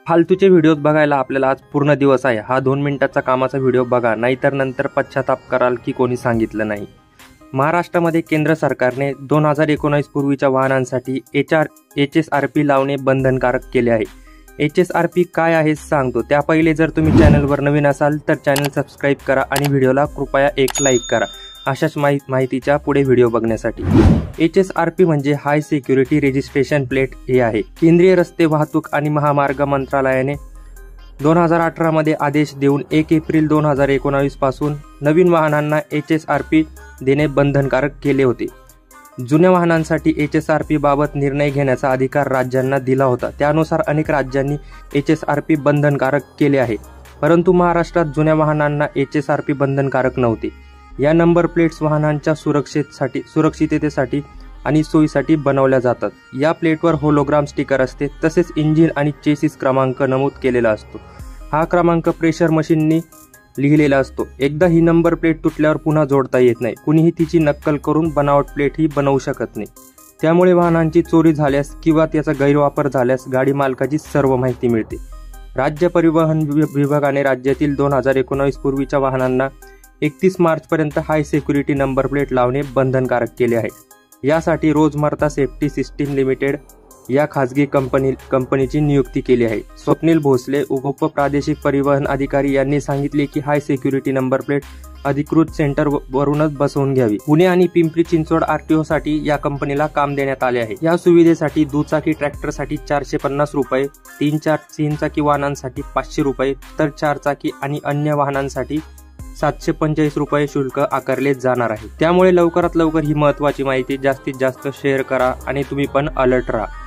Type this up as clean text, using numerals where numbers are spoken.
फालतूचे videos बघायला आपल्याला आज पूर्ण दिवस आहे। हा 2 मिनिटाचा कामाचा व्हिडिओ बघा, नाहीतर नंतर पश्चाताप कराल की कोणी सांगितलं नाही। महाराष्ट्रामध्ये केंद्र सरकारने 2019 पूर्वीच्या वाहनांसाठी HSRP लावणे बंधनकारक केले आहे। HSRP काय आहे सांगतो। त्या पहिले जर तुम्ही चॅनलवर नवीन असाल तर चॅनल सबस्क्राइब करा आणि व्हिडिओला कृपया एक लाईक करा अशाच माहितीच्या पुढे व्हिडिओ बघण्यासाठी। HSRP म्हणजे हाय सिक्युरिटी रजिस्ट्रेशन प्लेट हे आहे। केंद्रीय रस्ते वाहतूक आणि महामार्ग मंत्रालयाने 2018 मध्ये आदेश देऊन 1 एप्रिल 2019 पासून नवीन वाहनांना HSRP देणे बंधनकारक केले होते। जुन्या वाहनांसाठी HSRP बाबत निर्णय घेण्याचा अधिकार राज्यांना दिला होता। त्यानुसार अनेक राज्यांनी HSRP बंधनकारक केले आहे, परंतु महाराष्ट्रात जुन्या वाहनांना HSRP बंधनकारक नव्हते। या नंबर प्लेट्स वाहनांच्या सुरक्षिततेसाठी आणि सोयीसाठी बनवल्या जातात। या प्लेटवर होलोग्राम स्टिकर असते, तसेच इंजिन आणि चेसिस क्रमांक नमूद केलेला असतो। हा क्रमांक प्रेशर मशीनने लिहिलेला असतो। एकदा ही नंबर प्लेट तुटल्यावर पुन्हा जोडता येत नाही। कुणीही तिची नक्कल करून बनावट प्लेट ही बनवू शकत नाही। त्यामुळे वाहनांची चोरी झाल्यास किंवा त्याचा गैरवापर झाल्यास गाडी मालकाची सर्व माहिती मिळते। राज्य परिवहन विभागाने राज्यातील 2019 पूर्वीच्या वाहनांना 31 मार्च पर्यंत हाय सिक्युरिटी नंबर प्लेट लावणे बंधनकारक केले आहे। यासाठी रोजमर्ता सेफ्टी सिस्टीम लिमिटेड या खासगी कंपनीची नियुक्ती केली आहे। स्वप्नील भोसले उप प्रादेशिक परिवहन अधिकारी यांनी सांगितले की हाय सिक्युरिटी नंबर प्लेट अधिकृत सेंटर वरूनच बसवून घ्यावी। पुणे आणि पिंपरी चिंचवड RTO साठी या कंपनीला काम देण्यात आले आहे। या सुविधेसाठी दुचाकी ट्रॅक्टरसाठी 450 रुपये, 3 चाकी वाहनांसाठी 500 रुपये, तर 4 चाकी आणि अन्य वाहनांसाठी 745 रुपये शुल्क आकारले जाणार आहे। त्यामुळे लवकरात लवकर ही महत्त्वाची माहिती जास्तीत जास्त शेअर करा आणि तुम्ही पण अलर्ट राहा।